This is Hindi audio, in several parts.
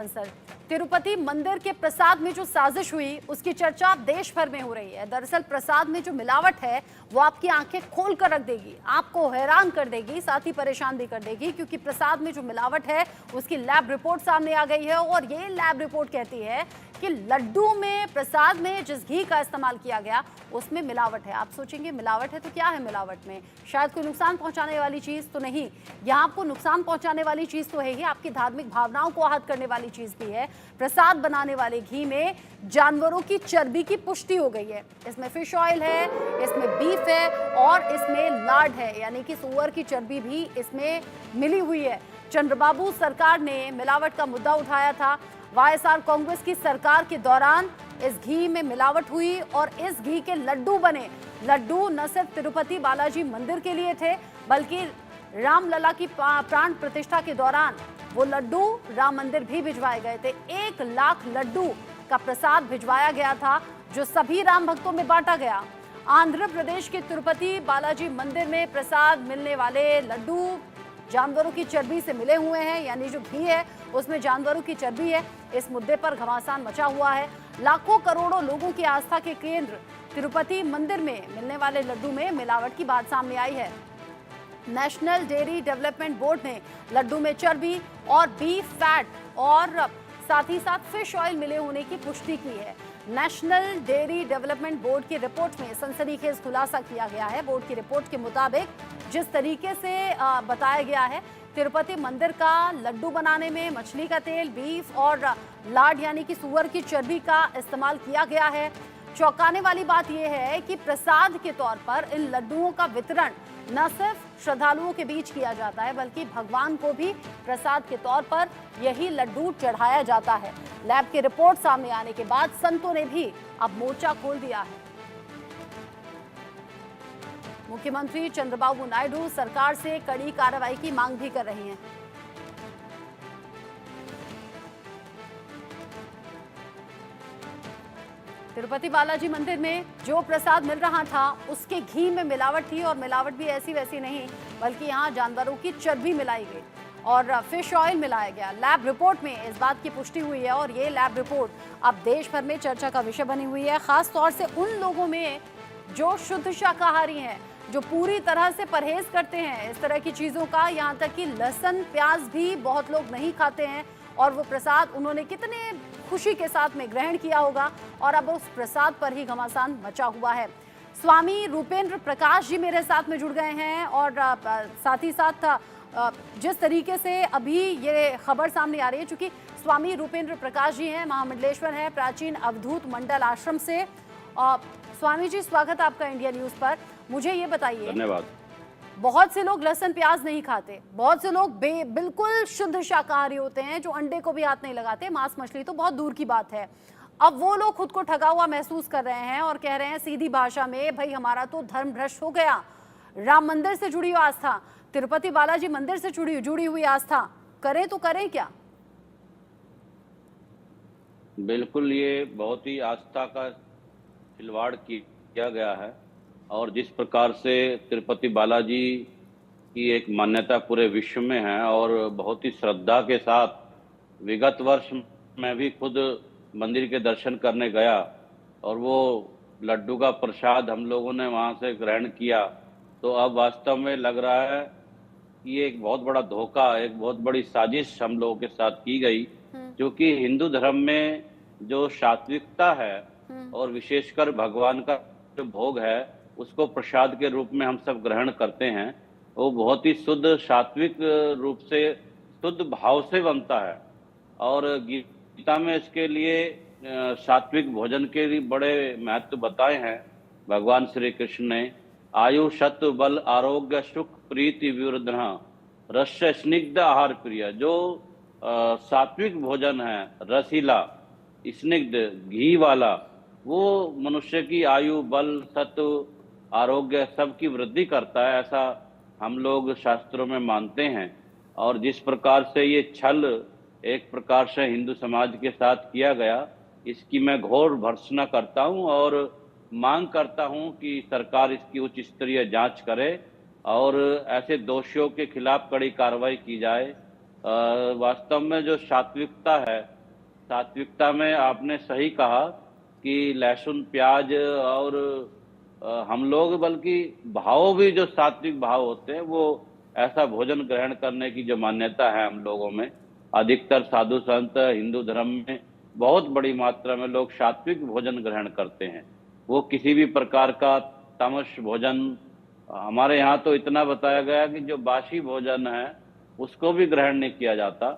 सर, तिरुपति मंदिर के प्रसाद में जो साजिश हुई उसकी चर्चा देश भर में हो रही है। दरअसल प्रसाद में जो मिलावट है वो आपकी आंखें खोल कर रख देगी, आपको हैरान कर देगी, साथ ही परेशान भी कर देगी, क्योंकि प्रसाद में जो मिलावट है उसकी लैब रिपोर्ट सामने आ गई है और ये लैब रिपोर्ट कहती है कि लड्डू में, प्रसाद में जिस घी का इस्तेमाल किया गया उसमें मिलावट है। आप सोचेंगे मिलावट है तो क्या है मिलावट में? शायद कोई नुकसान पहुंचाने वाली चीज तो नहीं। यहाँ आपको नुकसान पहुंचाने वाली चीज तो है ही, आपकी धार्मिक भावनाओं को आहत करने वाली चीज भी है। प्रसाद बनाने वाले घी में जानवरों की चर्बी की पुष्टि हो गई है। इसमें फिश ऑयल है, इसमें बीफ है और इसमें लार्ड है, यानी कि सुअर की चर्बी भी इसमें मिली हुई है। चंद्रबाबू सरकार ने मिलावट का मुद्दा उठाया था। वाईएसआर कांग्रेस की सरकार के दौरान इस घी में मिलावट हुई और इस घी के लड्डू बने। लड्डू न सिर्फ तिरुपति बालाजी मंदिर के लिए थे, बल्कि रामलला की प्राण प्रतिष्ठा के दौरान वो लड्डू राम मंदिर भी भिजवाए गए थे। 1 लाख लड्डू का प्रसाद भिजवाया गया था, जो सभी राम भक्तों में बांटा गया। आंध्र प्रदेश के तिरुपति बालाजी मंदिर में प्रसाद मिलने वाले लड्डू जानवरों की चर्बी से मिले हुए हैं, यानी जो घी है उसमें जानवरों की चर्बी है। इस मुद्दे पर घमासान मचा हुआ है। लाखों करोड़ों लोगों की आस्था के केंद्र तिरुपति मंदिर में मिलने वाले लड्डू में मिलावट की बात सामने आई है। नेशनल डेयरी डेवलपमेंट बोर्ड ने लड्डू में चर्बी और बीफ फैट और साथ ही साथ फिश ऑयल मिले होने की पुष्टि की है। नेशनल डेयरी डेवलपमेंट बोर्ड की रिपोर्ट में सनसनीखेज खुलासा किया गया है। बोर्ड की रिपोर्ट के मुताबिक जिस तरीके से बताया गया है, तिरुपति मंदिर का लड्डू बनाने में मछली का तेल, बीफ और लार्ड यानी कि सुअर की चर्बी का इस्तेमाल किया गया है। चौंकाने वाली बात यह है कि प्रसाद के तौर पर इन लड्डुओं का वितरण न सिर्फ श्रद्धालुओं के बीच किया जाता है, बल्कि भगवान को भी प्रसाद के तौर पर यही लड्डू चढ़ाया जाता है। लैब की रिपोर्ट सामने आने के बाद संतों ने भी अब मोर्चा खोल दिया है। मुख्यमंत्री चंद्रबाबू नायडू सरकार से कड़ी कार्रवाई की मांग भी कर रही हैं। तिरुपति बालाजी मंदिर में जो प्रसाद मिल रहा था उसके घी में मिलावट थी, और मिलावट भी ऐसी वैसी नहीं, बल्कि यहाँ जानवरों की चर्बी मिलाई गई और फिश ऑयल मिलाया गया। लैब रिपोर्ट में इस बात की पुष्टि हुई है और ये लैब रिपोर्ट अब देश भर में चर्चा का विषय बनी हुई है, खास तौर से उन लोगों में जो शुद्ध शाकाहारी हैं, जो पूरी तरह से परहेज करते हैं इस तरह की चीज़ों का। यहाँ तक कि लहसुन प्याज भी बहुत लोग नहीं खाते हैं, और वो प्रसाद उन्होंने कितने खुशी के साथ में ग्रहण किया होगा, और अब उस प्रसाद पर ही घमासान मचा हुआ है। स्वामी रूपेंद्र प्रकाश जी मेरे साथ में जुड़ गए हैं, और साथ ही साथ जिस तरीके से अभी ये खबर सामने आ रही है, चूंकि स्वामी रूपेंद्र प्रकाश जी हैं, महामंडलेश्वर हैं, प्राचीन अवधूत मंडल आश्रम से। स्वामी जी, स्वागत आपका इंडिया न्यूज पर। मुझे ये बताइए, धन्यवाद। बहुत से लोग लहसुन प्याज नहीं खाते, बहुत से लोग बिल्कुल शुद्ध शाकाहारी होते हैं, जो अंडे को भी हाथ नहीं लगाते, मांस मछली तो बहुत दूर की बात है। अब वो लोग खुद को ठगा हुआ महसूस कर रहे हैं और कह रहे हैं सीधी भाषा में, भाई हमारा तो धर्म भ्रष्ट हो गया। राम मंदिर से जुड़ी हुई आस्था, तिरुपति बालाजी मंदिर से जुड़ी हुई आस्था, करें तो करें क्या? बिल्कुल, ये बहुत ही आस्था का खिलवाड़ किया गया है, और जिस प्रकार से तिरुपति बालाजी की एक मान्यता पूरे विश्व में है, और बहुत ही श्रद्धा के साथ विगत वर्ष मैं भी खुद मंदिर के दर्शन करने गया, और वो लड्डू का प्रसाद हम लोगों ने वहाँ से ग्रहण किया, तो अब वास्तव में लग रहा है कि ये एक बहुत बड़ा धोखा, एक बहुत बड़ी साजिश हम लोगों के साथ की गई। क्योंकि हिंदू धर्म में जो सात्विकता है और विशेषकर भगवान का जो भोग है उसको प्रसाद के रूप में हम सब ग्रहण करते हैं, वो बहुत ही शुद्ध सात्विक रूप से, शुद्ध भाव से बनता है। और गीता में इसके लिए सात्विक भोजन के लिए बड़े महत्व बताए हैं भगवान श्री कृष्ण ने। आयु सत्व बल आरोग्य सुख प्रीति विवृद्धना रस्य स्निग्ध आहार प्रिय। जो सात्विक भोजन है, रसीला, स्निग्ध, घी वाला, वो मनुष्य की आयु, बल, सत्व, आरोग्य सबकी वृद्धि करता है, ऐसा हम लोग शास्त्रों में मानते हैं। और जिस प्रकार से ये छल एक प्रकार से हिंदू समाज के साथ किया गया, इसकी मैं घोर भर्त्सना करता हूं और मांग करता हूं कि सरकार इसकी उच्च स्तरीय जांच करे और ऐसे दोषियों के खिलाफ कड़ी कार्रवाई की जाए। वास्तव में जो सात्विकता है, सात्विकता में आपने सही कहा कि लहसुन प्याज और हम लोग बल्कि भाव भी जो सात्विक भाव होते हैं वो ऐसा भोजन ग्रहण करने की जो मान्यता है हम लोगों में, अधिकतर साधु संत हिंदू धर्म में बहुत बड़ी मात्रा में लोग सात्विक भोजन ग्रहण करते हैं। वो किसी भी प्रकार का तामस भोजन, हमारे यहाँ तो इतना बताया गया कि जो बासी भोजन है उसको भी ग्रहण नहीं किया जाता।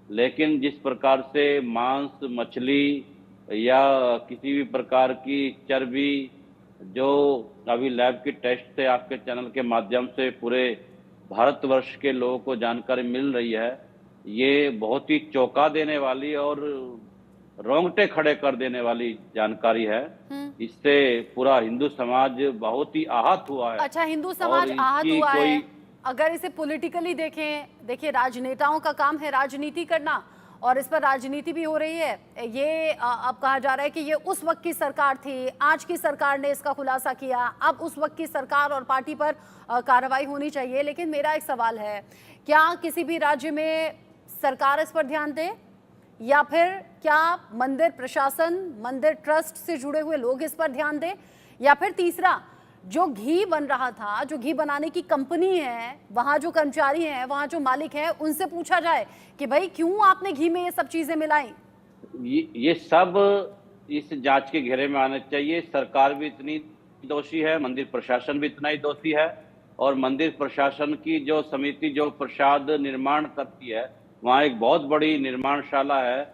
लेकिन जिस प्रकार से मांस, मछली या किसी भी प्रकार की चर्बी जो अभी लैब की टेस्ट से आपके चैनल के माध्यम से पूरे भारतवर्ष के लोगों को जानकारी मिल रही है, ये बहुत ही चौंका देने वाली और रोंगटे खड़े कर देने वाली जानकारी है। इससे पूरा हिंदू समाज बहुत ही आहत हुआ है। अच्छा, हिंदू और समाज आहत इसकी हुआ है। कोई अगर इसे पॉलिटिकली देखें, देखिए राजनेताओं का काम है राजनीति करना और इस पर राजनीति भी हो रही है। ये अब कहा जा रहा है कि ये उस वक्त की सरकार थी, आज की सरकार ने इसका खुलासा किया, अब उस वक्त की सरकार और पार्टी पर कार्रवाई होनी चाहिए। लेकिन मेरा एक सवाल है, क्या किसी भी राज्य में सरकार इस पर ध्यान दे या फिर क्या मंदिर प्रशासन, मंदिर ट्रस्ट से जुड़े हुए लोग इस पर ध्यान दें, या फिर तीसरा जो घी बन रहा था, जो घी बनाने की कंपनी है, वहां जो कर्मचारी हैं, वहां जो मालिक हैं, उनसे पूछा जाए कि भाई क्यों आपने घी में ये सब चीजें मिलाई। ये सब इस जांच के घेरे में आने चाहिए। सरकार भी इतनी दोषी है, मंदिर प्रशासन भी इतना ही दोषी है। और मंदिर प्रशासन की जो समिति जो प्रसाद निर्माण करती है, वहाँ एक बहुत बड़ी निर्माणशाला है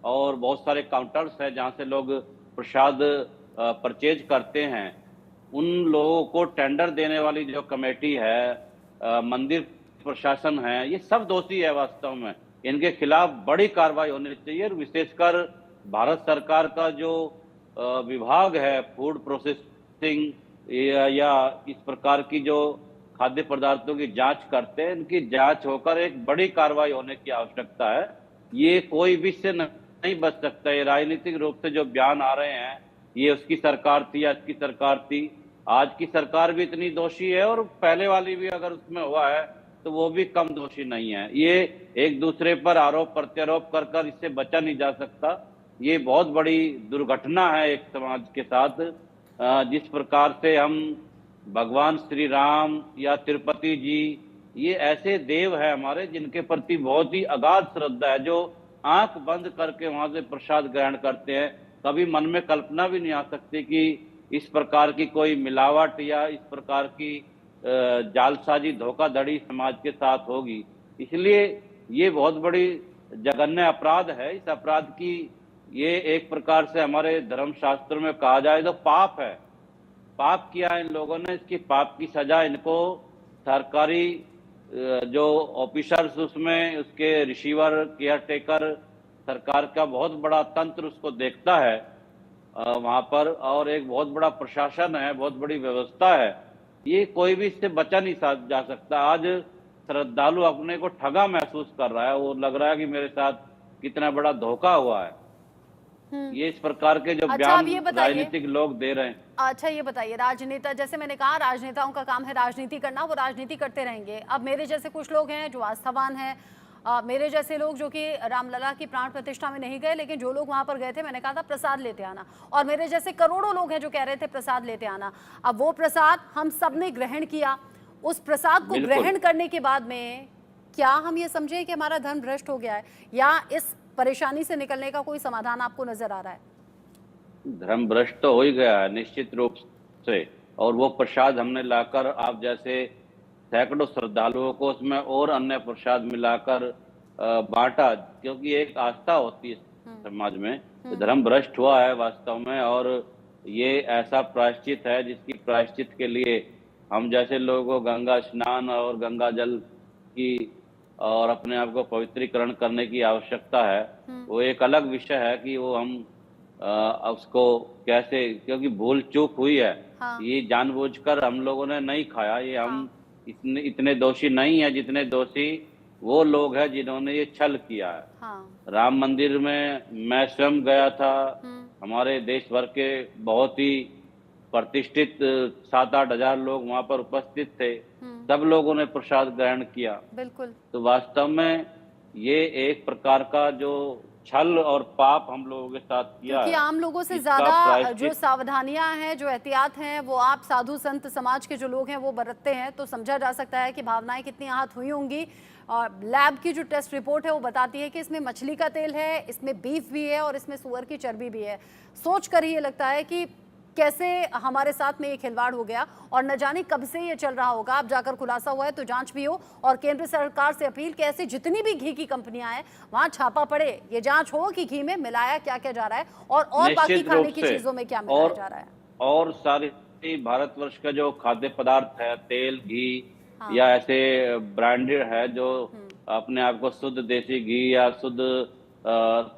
और बहुत सारे काउंटर्स है जहाँ से लोग प्रसाद परचेज करते हैं। उन लोगों को टेंडर देने वाली जो कमेटी है, मंदिर प्रशासन है, ये सब दोषी है वास्तव में। इनके खिलाफ बड़ी कार्रवाई होनी चाहिए और विशेषकर भारत सरकार का जो विभाग है फूड प्रोसेसिंग या इस प्रकार की जो खाद्य पदार्थों की जांच करते हैं, इनकी जांच होकर एक बड़ी कार्रवाई होने की आवश्यकता है। ये कोई भी इससे नहीं बच सकता। ये राजनीतिक रूप से जो बयान आ रहे हैं, ये उसकी सरकार थी या इसकी सरकार थी, आज की सरकार भी इतनी दोषी है और पहले वाली भी अगर उसमें हुआ है तो वो भी कम दोषी नहीं है। ये एक दूसरे पर आरोप प्रत्यारोप कर कर इससे बचा नहीं जा सकता। ये बहुत बड़ी दुर्घटना है एक समाज के साथ। जिस प्रकार से हम भगवान श्री राम या तिरुपति जी, ये ऐसे देव है हमारे जिनके प्रति बहुत ही अगाध श्रद्धा है, जो आंख बंद करके वहां से प्रसाद ग्रहण करते हैं। कभी मन में कल्पना भी नहीं आ सकती कि इस प्रकार की कोई मिलावट या इस प्रकार की जालसाजी, धोखाधड़ी समाज के साथ होगी। इसलिए ये बहुत बड़ी जघन्य अपराध है। इस अपराध की ये एक प्रकार से हमारे धर्म शास्त्र में कहा जाए तो पाप है। पाप किया इन लोगों ने, इसकी पाप की सजा इनको सरकारी जो ऑफिसर्स उसमें उसके रिसीवर, केयर टेकर, सरकार का बहुत बड़ा तंत्र उसको देखता है वहां पर, और एक बहुत बड़ा प्रशासन है, बहुत बड़ी व्यवस्था है। ये कोई भी इससे बचा नहीं जा सकता। आज श्रद्धालु अपने को ठगा महसूस कर रहा है, वो लग रहा है कि मेरे साथ कितना बड़ा धोखा हुआ है। ये इस प्रकार के जो बयान राजनीतिक लोग दे रहे हैं। अच्छा, ये बताइए, राजनेता, जैसे मैंने कहा राजनेताओं का काम है राजनीति करना, वो राजनीति करते रहेंगे। अब मेरे जैसे कुछ लोग हैं जो आस्थावान हैं, मेरे जैसे लोग जो कि रामलला की प्राण प्रतिष्ठा में नहीं गए, लेकिन जो लोग वहां पर गए थे, मैंने कहा था प्रसाद लेते आना, और मेरे जैसे करोड़ों लोग हैं जो कह रहे थे प्रसाद लेते आना। अब वो प्रसाद हम सब ने ग्रहण किया। उस प्रसाद को ग्रहण करने के बाद में क्या हम ये समझे कि हमारा धर्म भ्रष्ट हो गया है, या इस परेशानी से निकलने का कोई समाधान आपको नजर आ रहा है? धर्म भ्रष्ट तो हो ही गया है निश्चित रूप से। और वो प्रसाद हमने लाकर आप जैसे सैकड़ों श्रद्धालुओं को उसमें और अन्य प्रसाद मिलाकर बांटा, क्योंकि एक आस्था होती है समाज में। धर्म भ्रष्ट हुआ है वास्तव में, और ये ऐसा प्रायश्चित है जिसकी प्रायश्चित के लिए हम जैसे लोगों को गंगा स्नान और गंगा जल की और अपने आप को पवित्रीकरण करने की आवश्यकता है। वो एक अलग विषय है कि वो हम उसको कैसे, क्योंकि भूल चूक हुई है। हाँ। ये जानबूझकर हम लोगों ने नहीं खाया। ये हम इतने दोषी नहीं है जितने दोषी वो लोग हैं जिन्होंने ये छल किया है। हाँ। राम मंदिर में मैं स्वयं गया था। हमारे देश भर के बहुत ही प्रतिष्ठित 7-8 हजार लोग वहां पर उपस्थित थे। सब लोगों ने प्रसाद ग्रहण किया। बिल्कुल। तो वास्तव में ये एक प्रकार का जो छल और पाप हम लोगों के साथ किया क्योंकि है, आम लोगों से इसका ज्यादा जो प्रायश्चित सावधानियां हैं, जो एहतियात हैं, वो आप साधु संत समाज के जो लोग हैं वो बरतते हैं, तो समझा जा सकता है कि भावनाएं कितनी आहत हुई होंगी। और लैब की जो टेस्ट रिपोर्ट है वो बताती है कि इसमें मछली का तेल है, इसमें बीफ भी है और इसमें सुअर की चर्बी भी है। सोच कर ही ये लगता है कि कैसे हमारे साथ में ये खिलवाड़ हो गया और न जाने कब से ये चल रहा होगा। अब जाकर खुलासा हुआ है तो जांच भी हो और केंद्र सरकार से अपील कि ऐसी जितनी भी घी की कंपनियां हैं वहां छापा पड़े, ये जांच हो कि घी में मिलाया क्या क्या जा रहा है और बाकी निश्चित खाने रूप की से चीजों में क्या मिलाया और जा रहा है। और सारी भारतवर्ष का जो खाद्य पदार्थ है, तेल, घी हाँ। या ऐसे ब्रांडेड है जो अपने आप को शुद्ध देसी घी या शुद्ध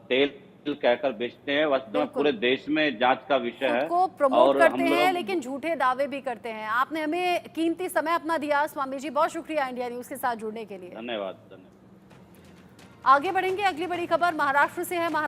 तेल कहकर बेचते हैं, वास्तव में पूरे बिल्कुल, देश में जांच का विषय खुद है। को प्रमोट और करते हम हैं लोग लेकिन झूठे दावे भी करते हैं। आपने हमें कीमती समय अपना दिया स्वामी जी, बहुत शुक्रिया इंडिया न्यूज के साथ जुड़ने के लिए। धन्यवाद। आगे बढ़ेंगे, अगली बड़ी खबर महाराष्ट्र से है।